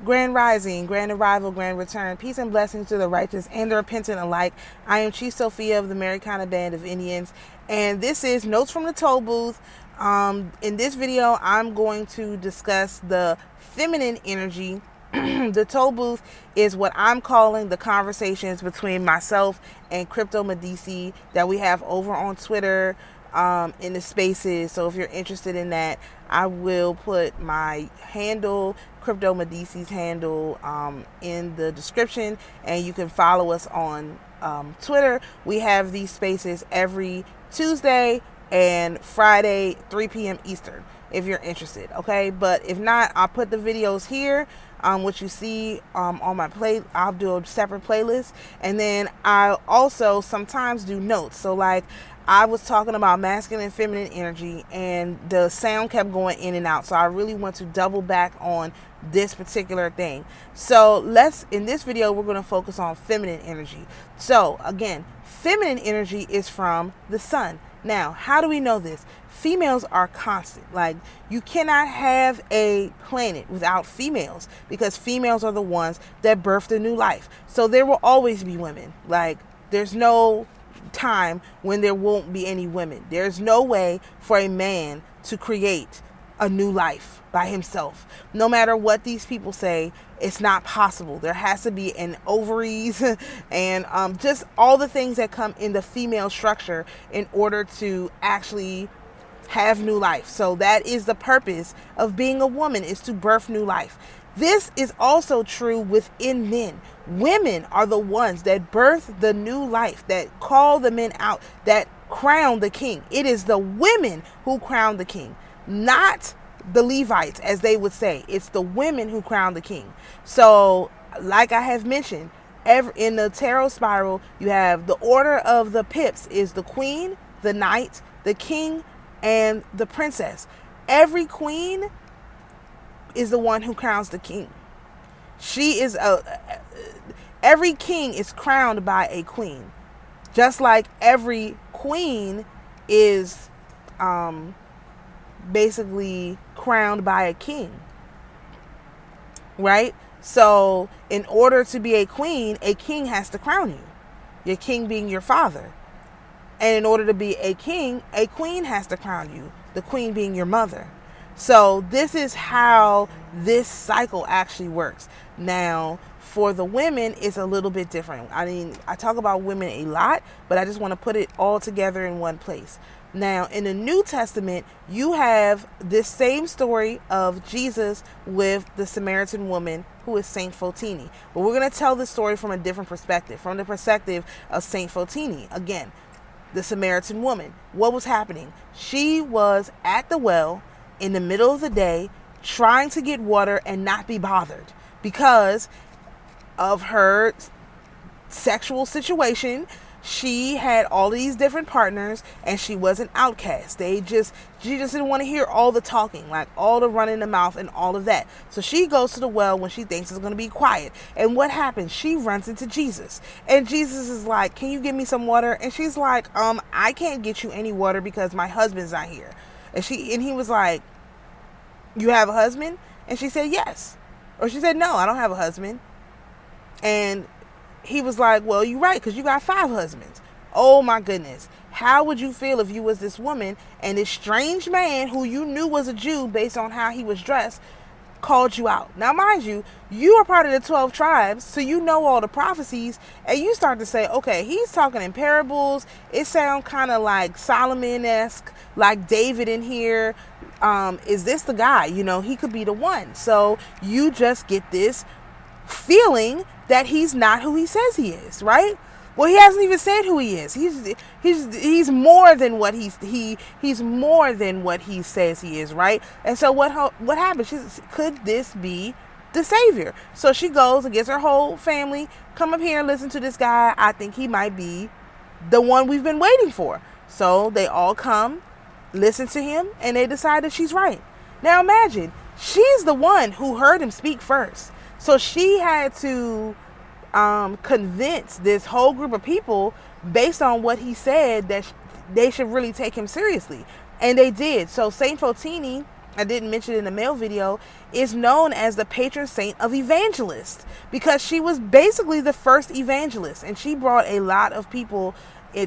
Grand Rising, Grand Arrival, Grand Return, peace and blessings to the righteous and the repentant alike. I am Chief Sophia of the Americana Band of Indians, and this is Notes from the Toll Booth. In this video, I'm going to discuss the feminine energy. The Toll Booth is what I'm calling the conversations between myself and Crypto Medici that we have over on Twitter, in the spaces. So if you're interested in that, I will put my handle, Crypto Medici's handle, in the description, and you can follow us on Twitter. We have these spaces every Tuesday and Friday, 3 p.m. Eastern, if you're interested. Okay, but if not, I'll put the videos here. What you see on my play, I'll do a separate playlist, and then I also sometimes do notes. So like, I was talking about masculine and feminine energy, and the sound kept going in and out. So I really want to double back on this particular thing. So in this video, we're going to focus on feminine energy. So again, feminine energy is from the sun. Now, how do we know this? Females are constant. Like, you cannot have a planet without females, because females are the ones that birthed a new life. So there will always be women. Like, there's no time when there won't be any women. There's no way for a man to create a new life by himself. No matter what these people say, it's not possible. There has to be an ovaries and just all the things that come in the female structure in order to actually have new life. So that is the purpose of being a woman, is to birth new life. This is also true within men. Women are the ones that birth the new life, that call the men out, that crown the king. It is the women who crown the king, not the Levites, as they would say. It's the women who crown the king. So, like I have mentioned, in the tarot spiral, you have the order of the pips is the queen, the knight, the king, and the princess. Every queen is the one who crowns the king. Every king is crowned by a queen, just like every queen is basically crowned by a king, right? So in order to be a king has to crown you, your king being your father. And in order to be a king, a queen has to crown you, the queen being your mother. So this is how this cycle actually works. Now, for the women, it's a little bit different. I mean, I talk about women a lot, but I just want to put it all together in one place. Now, in the New Testament, you have this same story of Jesus with the Samaritan woman, who is Saint Fotini. But we're going to tell the story from a different perspective, from the perspective of Saint Fotini. Again, the Samaritan woman. What was happening? She was at the well in the middle of the day trying to get water and not be bothered because of her sexual situation. She had all these different partners, and she was an outcast. She just didn't want to hear all the talking, like all the running the mouth and all of that. So she goes to the well when she thinks it's going to be quiet. And what happens? She runs into Jesus, and Jesus is like, "Can you give me some water?" And she's like, "I can't get you any water because my husband's not here." And he was like, "You have a husband?" And she said, "Yes." Or she said, "No, I don't have a husband." And he was like, "Well, you're right, because you got 5 husbands. Oh my goodness. How would you feel if you was this woman and this strange man who you knew was a Jew based on how he was dressed called you out?" Now, mind you, you are part of the 12 tribes, so you know all the prophecies, and you start to say, okay, he's talking in parables. It sounds kind of like Solomon-esque, like David in here. Is this the guy? You know, he could be the one. So you just get this feeling that he's not who he says he is, right? Well, he hasn't even said who he is. He's more than what he's more than what he says he is, right? And so what happens? Could this be the savior? So she goes and gets her whole family, come up here and listen to this guy. I think he might be the one we've been waiting for. So they all come, listen to him, and they decide that she's right. Now imagine, she's the one who heard him speak first. So she had to convince this whole group of people based on what he said that they should really take him seriously. And they did. So Saint Fotini I didn't mention it in the male video, is known as the patron saint of evangelists, because she was basically the first evangelist, and she brought a lot of people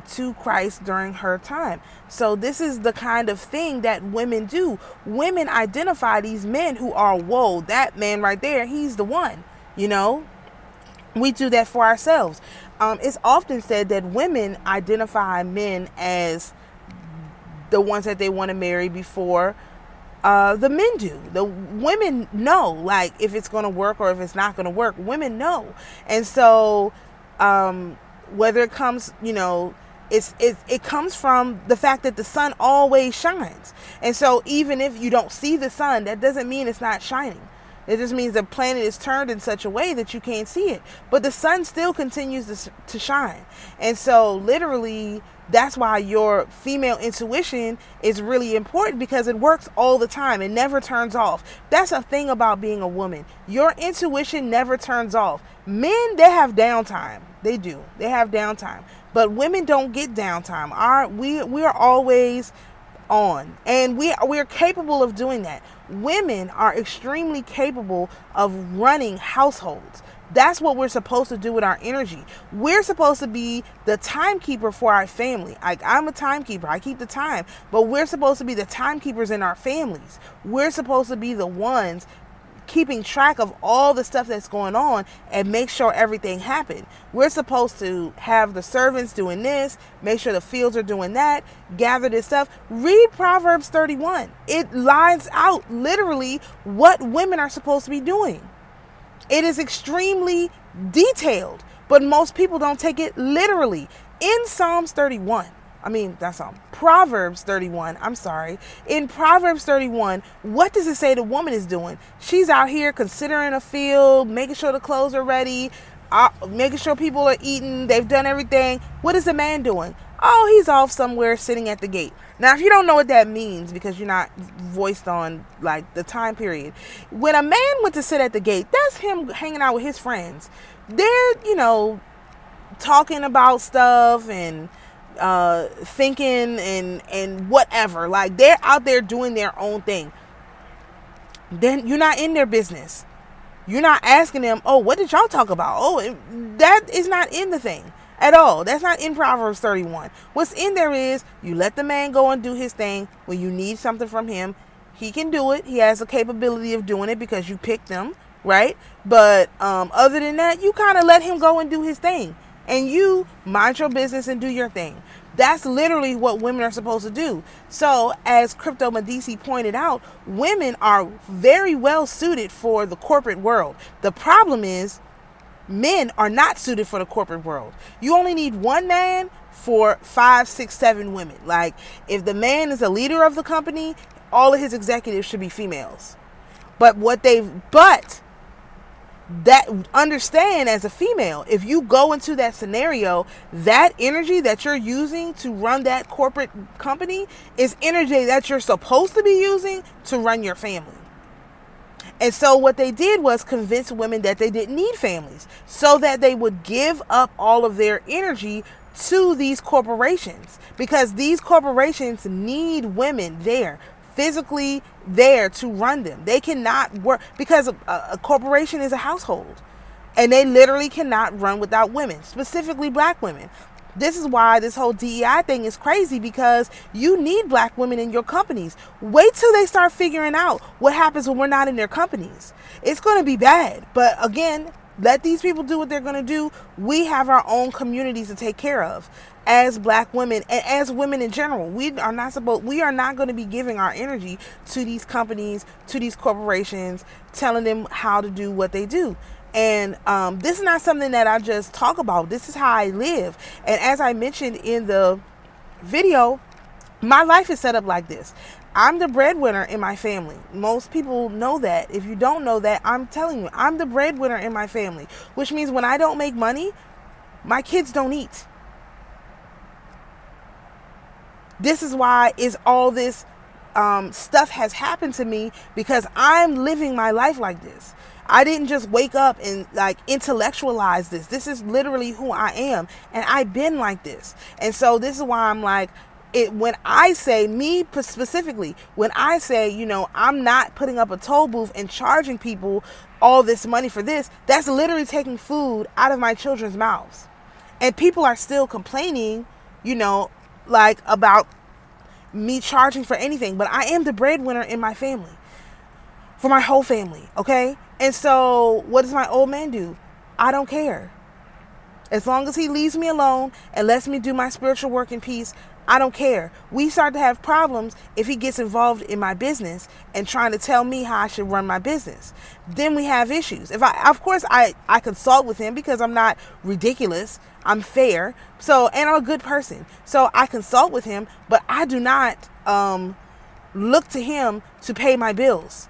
to Christ during her time. So this is the kind of thing that women do. Women identify these men who are, whoa, that man right there, he's the one. We do that for ourselves. It's often said that women identify men as the ones that they want to marry before the men do. The women know, like, if it's going to work or if it's not going to work. Women know. And so whether it comes, it comes from the fact that the sun always shines. And so even if you don't see the sun, that doesn't mean it's not shining. It just means the planet is turned in such a way that you can't see it. But the sun still continues to shine. And so literally, that's why your female intuition is really important, because it works all the time. It never turns off. That's a thing about being a woman. Your intuition never turns off. Men, they have downtime. They do. They have downtime. But women don't get downtime. We are always on, and we're capable of doing that. Women are extremely capable of running households. That's what we're supposed to do with our energy. We're supposed to be the timekeeper for our family. Like, I'm a timekeeper. I keep the time. But we're supposed to be the timekeepers in our families. We're supposed to be the ones keeping track of all the stuff that's going on and make sure everything happened. We're supposed to have the servants doing this, make sure the fields are doing that, gather this stuff. Read Proverbs 31. It lines out literally what women are supposed to be doing. It is extremely detailed, but most people don't take it literally. In Proverbs 31, I'm sorry. In Proverbs 31, what does it say the woman is doing? She's out here considering a field, making sure the clothes are ready, making sure people are eating, they've done everything. What is the man doing? Oh, he's off somewhere sitting at the gate. Now, if you don't know what that means, because you're not voiced on like the time period, when a man went to sit at the gate, that's him hanging out with his friends. They're, talking about stuff and thinking and whatever. Like, they're out there doing their own thing. Then you're not in their business. You're not asking them, oh, what did y'all talk about? Oh, that is not in the thing at all. That's not in Proverbs 31. What's in there is you let the man go and do his thing. When you need something from him, he can do it. He has the capability of doing it because you picked him, right? But other than that, you kind of let him go and do his thing. And you mind your business and do your thing. That's literally what women are supposed to do. So, as Crypto Medici pointed out, women are very well suited for the corporate world. The problem is, men are not suited for the corporate world. You only need one man for 5, 6, 7 women. Like, if the man is a leader of the company, all of his executives should be females. That understand, as a female, if you go into that scenario, that energy that you're using to run that corporate company is energy that you're supposed to be using to run your family. And so what they did was convince women that they didn't need families, so that they would give up all of their energy to these corporations, because these corporations need women there, physically there to run them. They cannot work, because a corporation is a household, and they literally cannot run without women, specifically black women. This is why this whole DEI thing is crazy, because you need black women in your companies. Wait till they start figuring out what happens when we're not in their companies. It's going to be bad. But again, let these people do what they're going to do. We have our own communities to take care of as black women, and as women in general. We are not going to be giving our energy to these companies, to these corporations, telling them how to do what they do. And this is not something that I just talk about. This is how I live. And as I mentioned in the video, my life is set up like this. I'm the breadwinner in my family. Most people know that. If you don't know that, I'm telling you, I'm the breadwinner in my family, which means when I don't make money, my kids don't eat. This is why is all this stuff has happened to me, because I'm living my life like this. I didn't just wake up and like intellectualize this. This is literally who I am, and I've been like this. And so this is why I'm like, when I say, me specifically, when I say, I'm not putting up a toll booth and charging people all this money for this, that's literally taking food out of my children's mouths. And people are still complaining, like about me charging for anything. But I am the breadwinner in my family, for my whole family, okay? And so what does my old man do? I don't care. As long as he leaves me alone and lets me do my spiritual work in peace, I don't care. We start to have problems if he gets involved in my business and trying to tell me how I should run my business. Then we have issues. Of course, I consult with him because I'm not ridiculous. I'm fair. And I'm a good person. So I consult with him, but I do not look to him to pay my bills.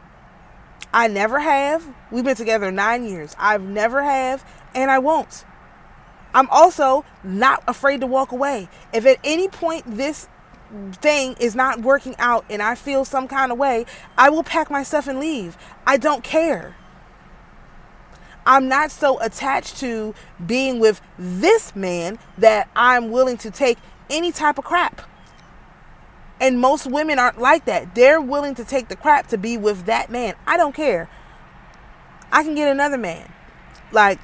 I never have. We've been together 9 years. I've never have, and I won't. I'm also not afraid to walk away. If at any point this thing is not working out and I feel some kind of way, I will pack my stuff and leave. I don't care. I'm not so attached to being with this man that I'm willing to take any type of crap. And most women aren't like that. They're willing to take the crap to be with that man. I don't care. I can get another man. Like,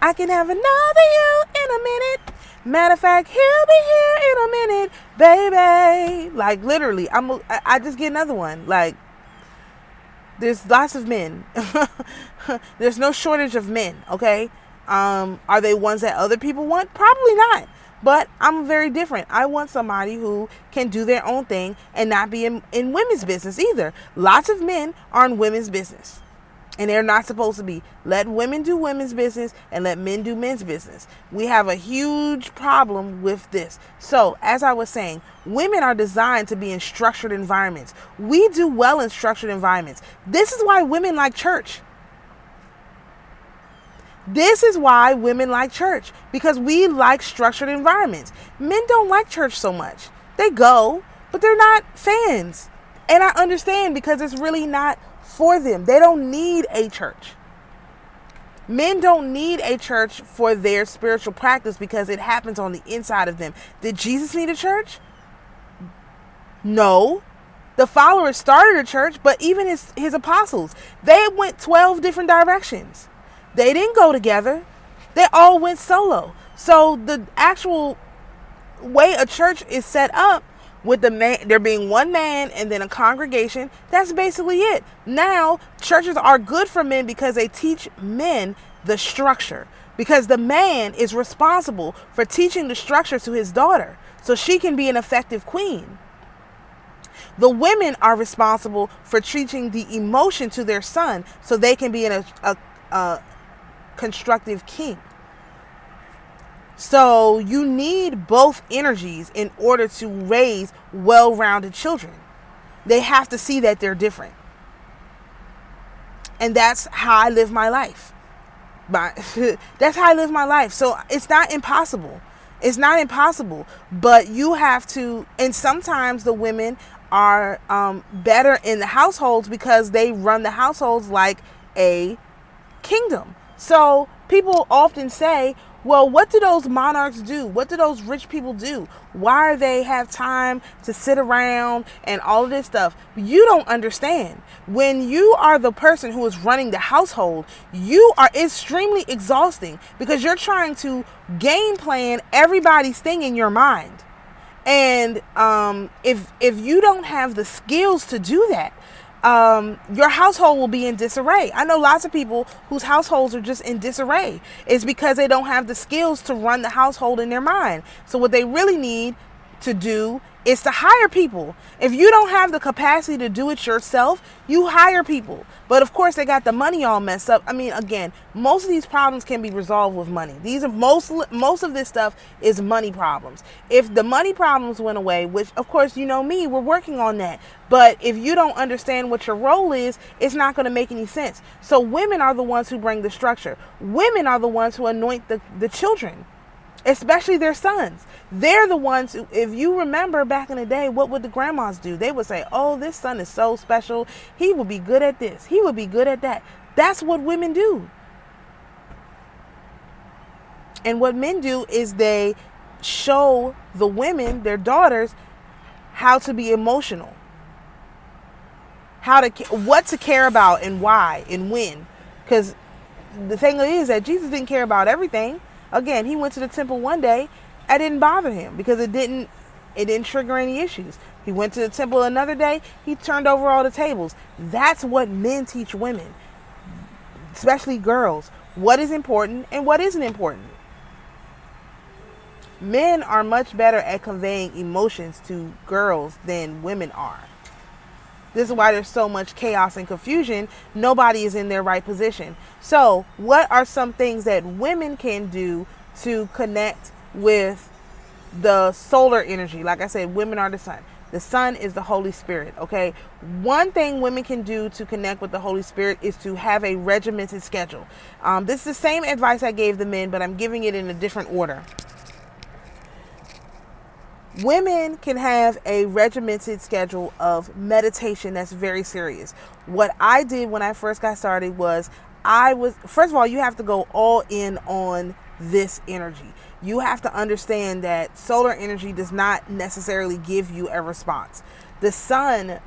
I can have another you in a minute. Matter of fact, he'll be here in a minute, baby. Like, literally, I just get another one. Like, there's lots of men. There's no shortage of men, okay? Are they ones that other people want? Probably not. But I'm very different. I want somebody who can do their own thing and not be in women's business either. Lots of men are in women's business. And they're not supposed to be. Let women do women's business and let men do men's business. We have a huge problem with this. So, as I was saying, women are designed to be in structured environments. We do well in structured environments. This is why women like church. This is why women like church. Because we like structured environments. Men don't like church so much. They go, but they're not fans. And I understand, because it's really not for them. They don't need a church. Men don't need a church for their spiritual practice because it happens on the inside of them. Did Jesus need a church? No. The followers started a church, but even his apostles, they went 12 different directions. They didn't go together. They all went solo. So the actual way a church is set up, with there being one man and then a congregation, that's basically it. Now, churches are good for men because they teach men the structure. Because the man is responsible for teaching the structure to his daughter so she can be an effective queen. The women are responsible for teaching the emotion to their son so they can be a constructive king. So you need both energies in order to raise well-rounded children. They have to see that they're different. And that's how I live my life. That's how I live my life. So it's not impossible. It's not impossible. But you have to, and sometimes the women are better in the households because they run the households like a kingdom. So people often say, well, what do those monarchs do? What do those rich people do? Why do they have time to sit around and all of this stuff? You don't understand. When you are the person who is running the household, you are extremely exhausting because you're trying to game plan everybody's thing in your mind. And if you don't have the skills to do that, your household will be in disarray. I know lots of people whose households are just in disarray. It's because they don't have the skills to run the household in their mind. So what they really need to do is to hire people. If you don't have the capacity to do it yourself, you hire people. But of course, they got the money all messed up. I mean, again, most of these problems can be resolved with money. These are most of this stuff is money problems. If the money problems went away, which of course, you know me, we're working on that. But if you don't understand what your role is, it's not going to make any sense. So women are the ones who bring the structure. Women are the ones who anoint the children, especially their sons. They're the ones who, if you remember back in the day, what would the grandmas do? They would say, oh, this son is so special. He would be good at this. He would be good at that. That's what women do. And what men do is they show the women, their daughters, how to be emotional, what to care about and why and when. Because the thing is that Jesus didn't care about everything. Again, he went to the temple one day. It didn't bother him because it didn't trigger any issues. He went to the temple another day. He turned over all the tables. That's what men teach women, especially girls. What is important and what isn't important. Men are much better at conveying emotions to girls than women are. This is why there's so much chaos and confusion. Nobody is in their right position. So, what are some things that women can do to connect with the solar energy? Like I said, women are the sun. The sun is the Holy Spirit, okay? One thing women can do to connect with the Holy Spirit is to have a regimented schedule. This is the same advice I gave the men, but I'm giving it in a different order. Women can have a regimented schedule of meditation that's very serious. What I did when I first got started was first of all, you have to go all in on this energy. You have to understand that solar energy does not necessarily give you a response. The sun,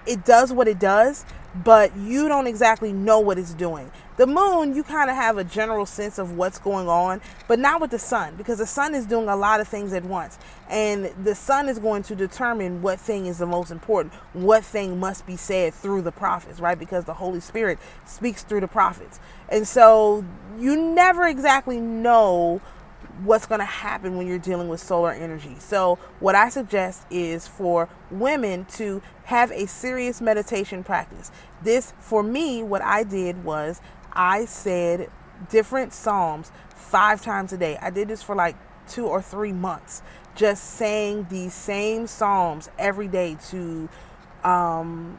it does what it does, but you don't exactly know what it's doing. The moon, you kind of have a general sense of what's going on, but not with the sun, because the sun is doing a lot of things at once. And the sun is going to determine what thing is the most important, what thing must be said through the prophets, right? Because the Holy Spirit speaks through the prophets. And so you never exactly know what's going to happen when you're dealing with solar energy. So what I suggest is for women to have a serious meditation practice. This, for me, what I did was I said different psalms 5 times a day. I did this for like 2 or 3 months, just saying these same psalms every day to ground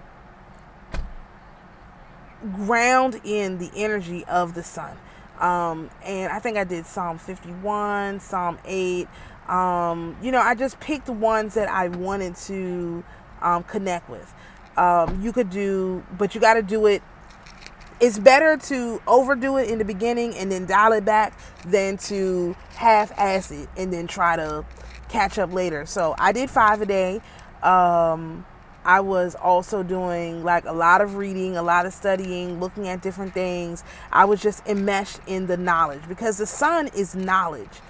in the energy of the sun. And I think I did Psalm 51, Psalm 8. I just picked ones that I wanted to connect with. You could do, but you got to do it. It's better to overdo it in the beginning and then dial it back than to half-ass it and then try to catch up later. So I did 5 a day. I was also doing like a lot of reading, a lot of studying, looking at different things. I was just enmeshed in the knowledge, because the sun is knowledge,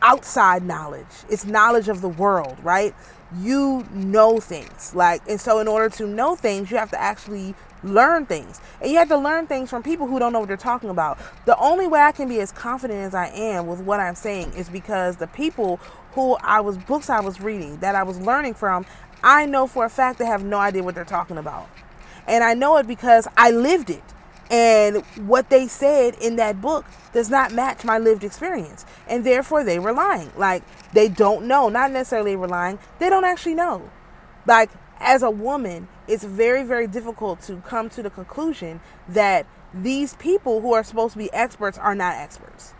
outside knowledge. It's knowledge of the world, right? You know things, and so in order to know things, you have to actually learn things, and you have to learn things from people who don't know what they're talking about. The only way I can be as confident as I am with what I'm saying is because the people books I was reading, that I was learning from, I know for a fact they have no idea what they're talking about. And I know it because I lived it. And what they said in that book does not match my lived experience. And therefore they were lying. They don't know, not necessarily relying. They don't actually know. As a woman, it's very, very difficult to come to the conclusion that these people who are supposed to be experts are not experts.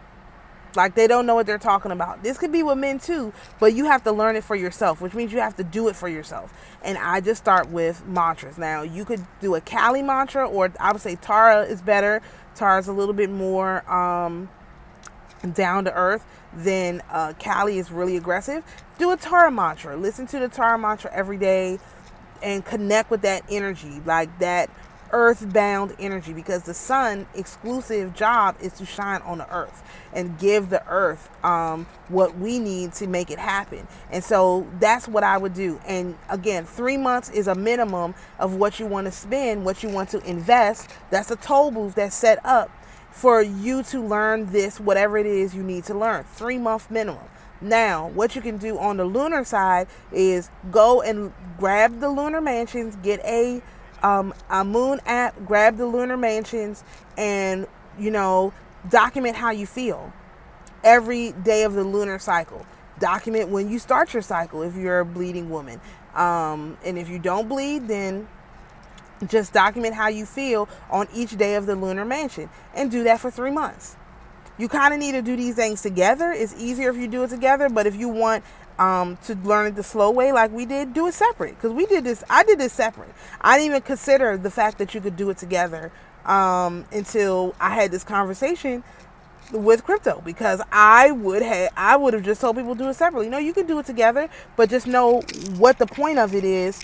They don't know what they're talking about. This could be with men too, but you have to learn it for yourself, which means you have to do it for yourself. And I just start with mantras. Now, you could do a Kali mantra, or I would say Tara is better. Tara is a little bit more down to earth than Kali is really aggressive. Do a Tara mantra. Listen to the Tara mantra every day and connect with that energy, that earthbound energy, because the sun exclusive job is to shine on the earth and give the earth what we need to make it happen. And so that's what I would do. And again, 3 months is a minimum of what you want to spend, what you want to invest. That's a toll booth that's set up for you to learn this, whatever it is you need to learn. 3-month minimum. Now, what you can do on the lunar side is go and grab the lunar mansions, get a moon app, grab the lunar mansions, and document how you feel every day of the lunar cycle. Document when you start your cycle if you're a bleeding woman, and if you don't bleed, then just document how you feel on each day of the lunar mansion, and do that for 3 months. You kind of need to do these things together. It's easier if you do it together, but if you want to learn it the slow way like we did, do it separate, because I did this separate. I didn't even consider the fact that you could do it together until I had this conversation with crypto, because I would have just told people to do it separately. No, you can do it together, but just know what the point of it is.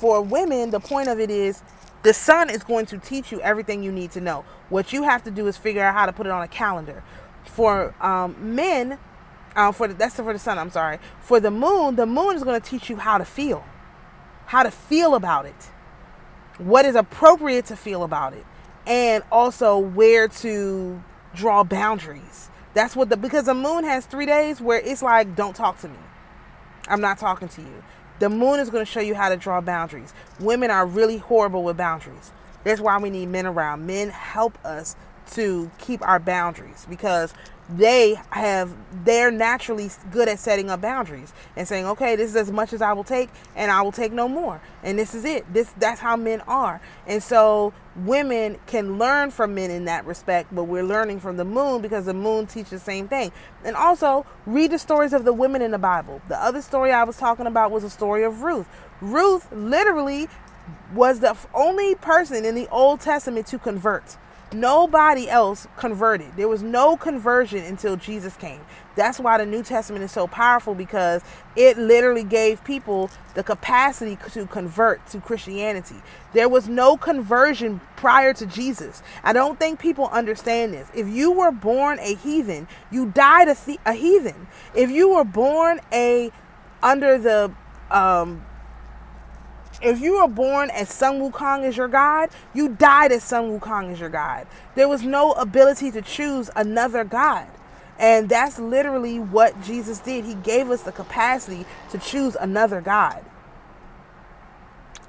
For women, the point of it is the sun is going to teach you everything you need to know. What you have to do is figure out how to put it on a calendar. For men, for the sun. I'm sorry. For the moon is going to teach you how to feel about it, what is appropriate to feel about it, and also where to draw boundaries. That's what because the moon has 3 days where it's like, don't talk to me. I'm not talking to you. The moon is going to show you how to draw boundaries. Women are really horrible with boundaries. That's why we need men around. Men help us to keep our boundaries, because they're naturally good at setting up boundaries and saying, okay, this is as much as I will take, and I will take no more, and this is it. That's how men are. And so women can learn from men in that respect, but we're learning from the moon because the moon teaches the same thing. And also read the stories of the women in the Bible. The other story I was talking about was the story of Ruth. Ruth literally was the only person in the Old Testament to convert. Nobody else converted. There was no conversion until Jesus came. That's why the New Testament is so powerful, because it literally gave people the capacity to convert to Christianity. There was no conversion prior to Jesus. I don't think people understand this. If you were born a heathen, you died a heathen. If you were born if you were born as Sun Wukong as your God, you died as Sun Wukong as your God. There was no ability to choose another God. And that's literally what Jesus did. He gave us the capacity to choose another God.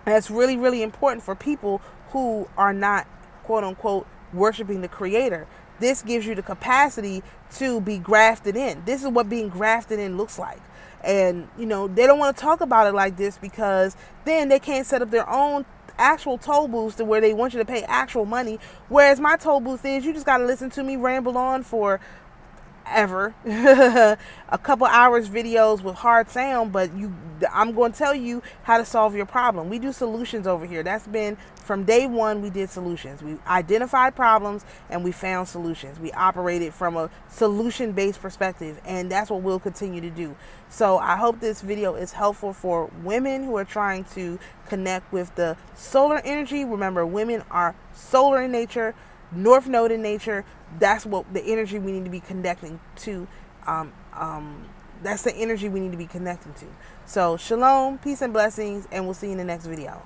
And that's really, really important for people who are not, quote unquote, worshiping the Creator. This gives you the capacity to be grafted in. This is what being grafted in looks like. And, they don't want to talk about it like this, because then they can't set up their own actual toll booths to where they want you to pay actual money. Whereas my toll booth is, you just got to listen to me ramble on for ever a couple hours videos with hard sound, but I'm going to tell you how to solve your problem. We do solutions over here. That's been from day one. We did solutions. We identified problems and we found solutions. We operated from a solution-based perspective, and that's what we'll continue to do. So I hope this video is helpful for women who are trying to connect with the solar energy. Remember, women are solar in nature, North Node in nature. That's what the energy we need to be connecting to. That's the energy we need to be connecting to. So shalom, peace and blessings, and we'll see you in the next video.